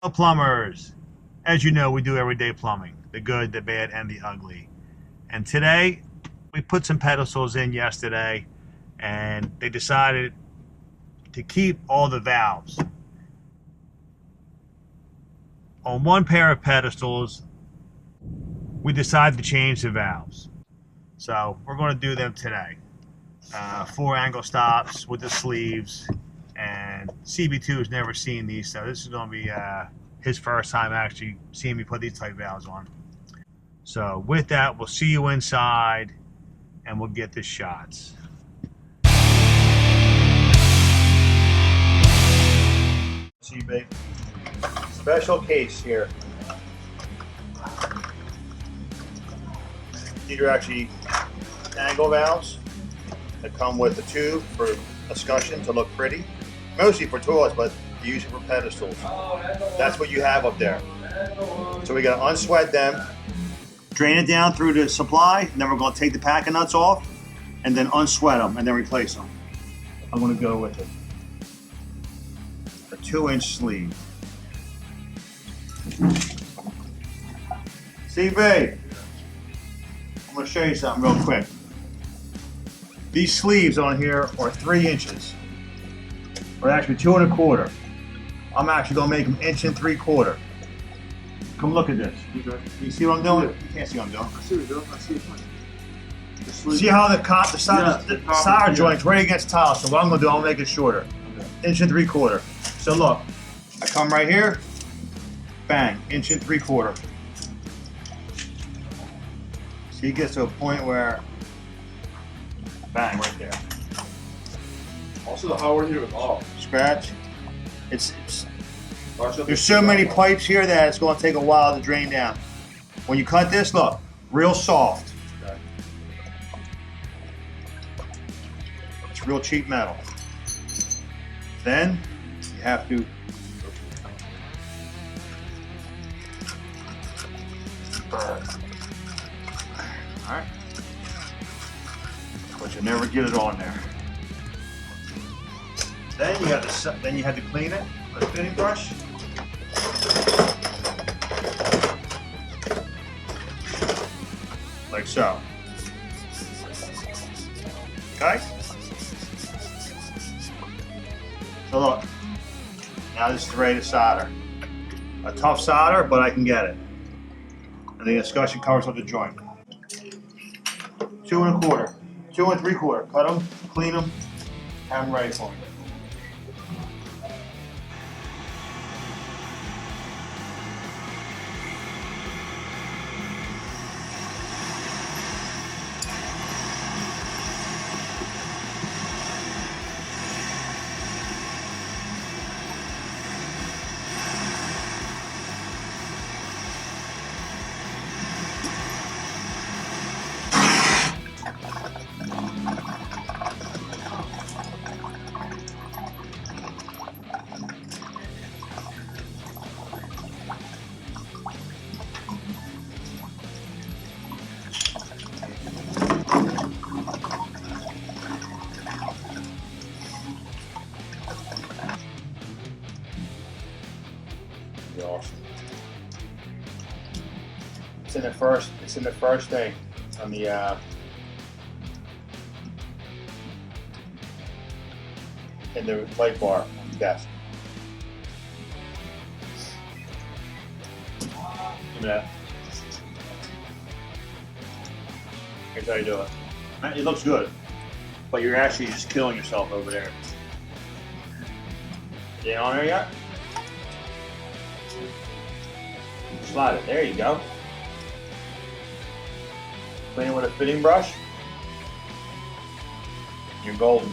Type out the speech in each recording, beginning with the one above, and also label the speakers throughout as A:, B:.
A: Hello, plumbers. As you know, we do everyday plumbing, the good, the bad, and the ugly. And today, we put some pedestals in yesterday, and they decided to keep all the valves. On one pair of pedestals, we decided to change the valves. So we're going to do them today. 4-angle stops with the sleeves, and CB2 has never seen these, so this is going to be his first time actually seeing me put these type valves on. So with that, we'll see you inside and we'll get the shots. CB, special case here. These are actually angle valves that come with the tube for escutcheon to look pretty. Mostly for toilets, but you use it for pedestals. That's what you have up there. So we gotta unsweat them, drain it down through the supply, and then we're gonna take the packing nuts off, and then unsweat them, and then replace them. I'm gonna go with it. A 2-inch sleeve. CB, I'm gonna show you something real quick. These sleeves on here are 3 inches. Or actually 2 1/4. I'm actually gonna make them 1 3/4 inches. Come look at this. You see what I'm doing? You can't see what I'm doing.
B: I see what you're doing. I see it fine.
A: See how the solder joint's right against tile. So what I'm gonna do, I'm gonna make it shorter. Okay. 1 3/4 inches. So look, I come right here, bang, 1 3/4 inches. See, it gets to a point where, bang, right there.
B: Also, the hot here is off.
A: Scratch. There's so many pipes here that it's going to take a while to drain down. When you cut this, look, real soft.
B: Okay.
A: It's real cheap metal. Then you have to burn. All right, but you never get it on there. Then you have to clean it with a fitting brush. Like so. Okay? So look, now this is ready to solder. A tough solder, but I can get it. And the escutcheon covers up the joint. 2 1/4, 2 3/4. Cut them, clean them, have them ready for me. Awesome. It's in the first thing on the in the light bar on the desk. Give me that. Here's how you do it. It looks good, but you're actually just killing yourself over there. You ain't on there yet? Slide it. There you go. Clean it with a fitting brush. You're golden.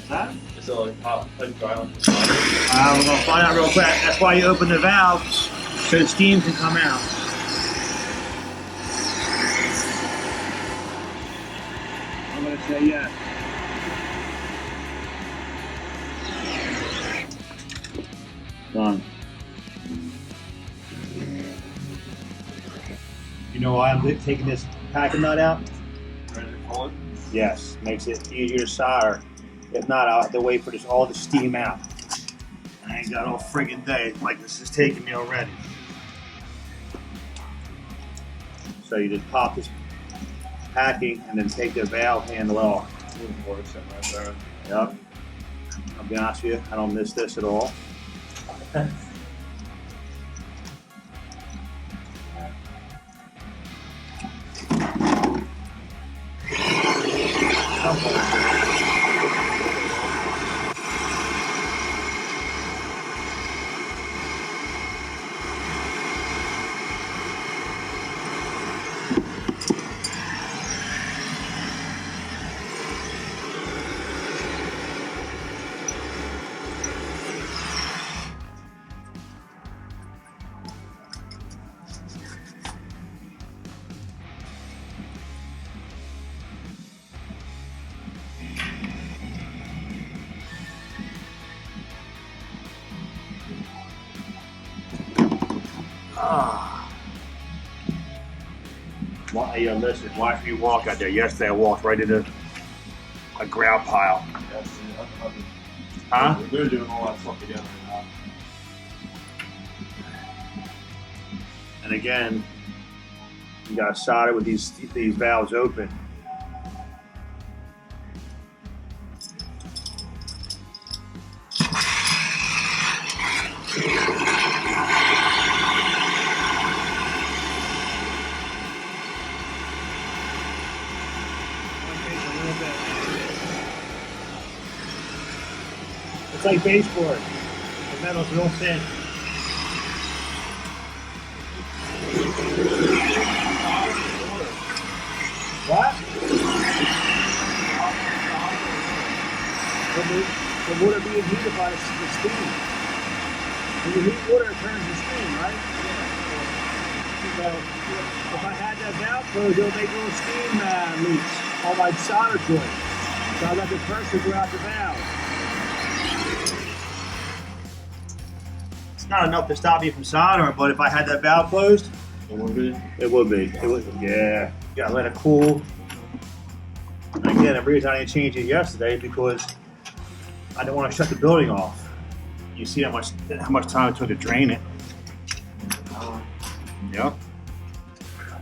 A: Huh?
B: Is it like hot, like dry on?
A: We're going to find out real quick. That's why you open the valve, so the steam can come out. I'm going to say yes. Done. You know why I'm taking this packing nut out?
B: Ready to pull it?
A: Yes, makes it easier to solder. If not, I'll have to wait for this all to steam out. I ain't got all friggin' day like this is taking me already. So you just pop this packing and then take the valve handle off.
B: Right there.
A: Yep. I'll be honest with you, I don't miss this at all. Well, yeah, listen, watch me walk out there. Yesterday I walked right into a grout pile. Huh?
B: They're doing all that stuff together now.
A: And again, you got to solder with these valves open. It's like baseboard. The metal's real thin. What? The water being heated by the steam. When you heat water, it turns to steam, right? So if I had that valve closed, it'll make little steam leaks on my solder joint. So I let the pressure go out the valve. It's not enough to stop me from soldering, but if I had that valve closed,
B: It would be.
A: it would be. It would. Yeah. You gotta let it cool. And again, the reason I didn't change it yesterday is because I didn't want to shut the building off. You see how much time it took to drain it. Yep.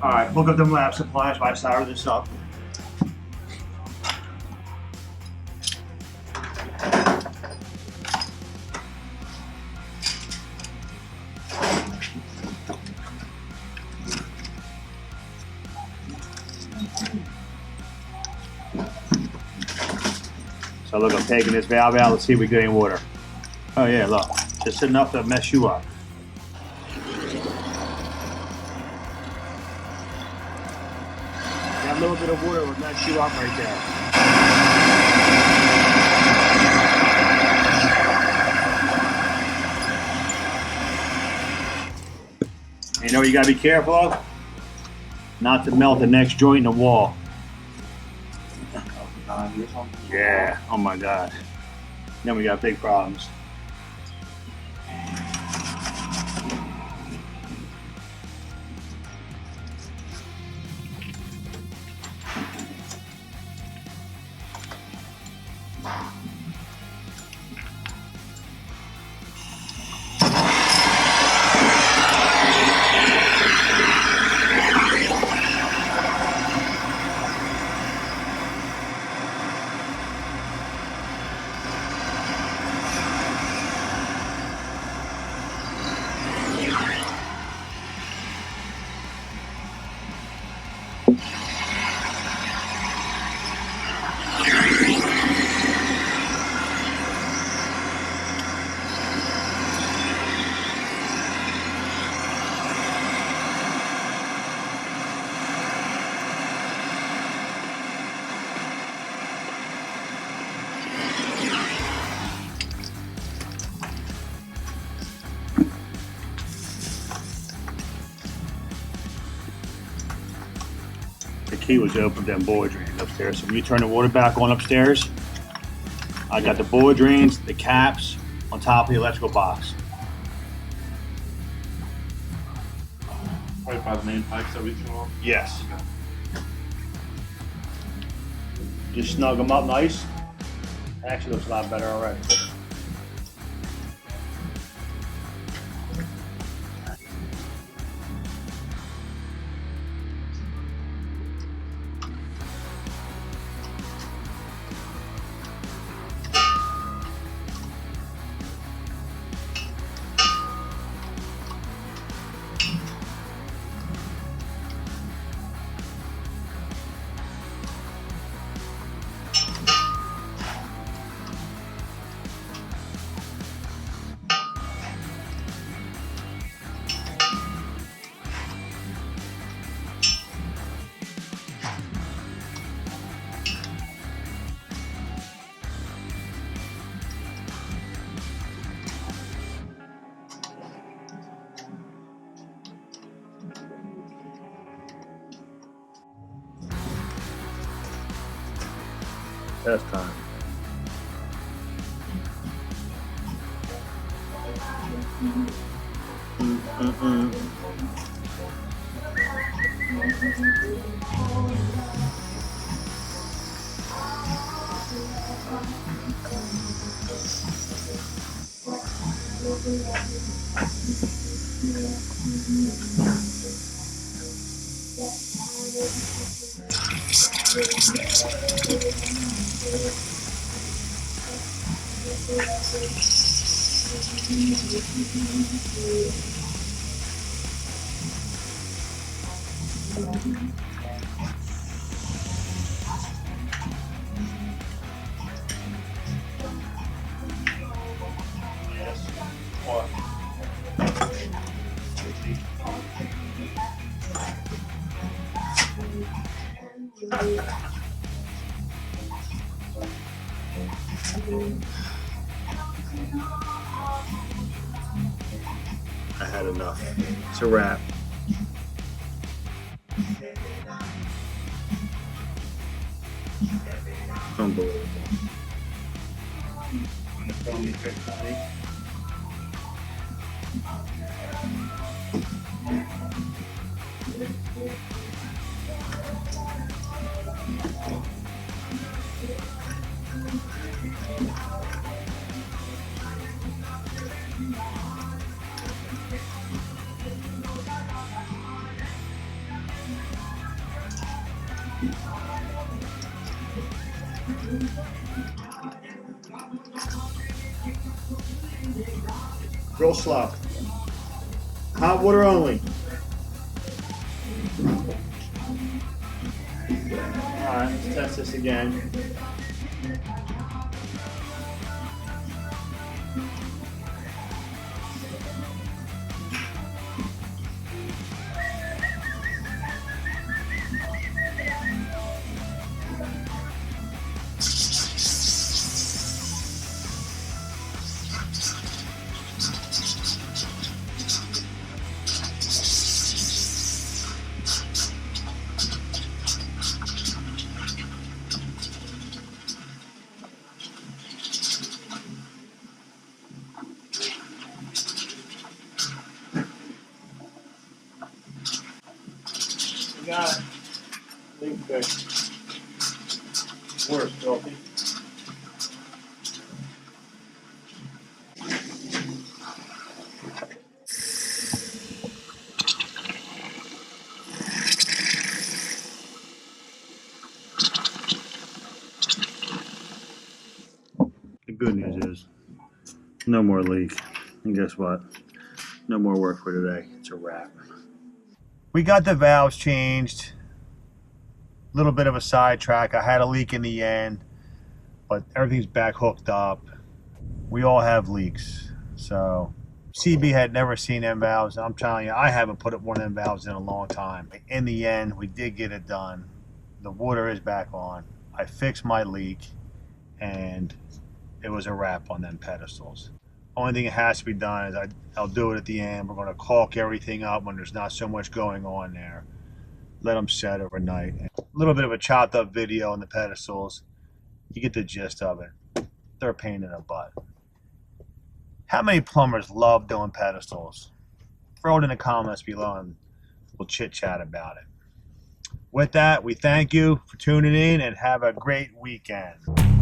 A: All right, hook up the lab supplies while I solder this up. So look, I'm taking this valve out. Let's see if we get any water. Oh yeah, look, just enough to mess you up. That little bit of water will mess you up right there. And you know what you gotta be careful of? Not to melt the next joint in the wall. Yeah, oh my God. Then we got big problems.
C: key was to open them boiler drains upstairs. So when you turn the water back on upstairs, I got the boiler drains, the caps on top of the electrical box.
B: Right by the main pipes that we threw on.
C: Yes. Just snug them up nice. Actually looks a lot better already. Test time. I had enough. It's a wrap. Unbelievable. Real slow. Hot water only. Alright, let's test this again. Got it. Leak fixed. Worse, filthy. The good news is no more leak. And guess what? No more work for today. It's a wrap.
A: We got the valves changed. A little bit of a sidetrack. I had a leak in the end, but everything's back hooked up. We all have leaks. So CB had never seen them valves. I'm telling you, I haven't put one of them valves in a long time. In the end, we did get it done. The water is back on. I fixed my leak, and it was a wrap on them pedestals. Only thing that has to be done is I'll do it at the end. We're going to caulk everything up when there's not so much going on there. let them set overnight. A little bit of a chopped up video on the pedestals. You get the gist of it. They're a pain in the butt. How many plumbers love doing pedestals? Throw it in the comments below and we'll chit chat about it. With that, we thank you for tuning in and have a great weekend.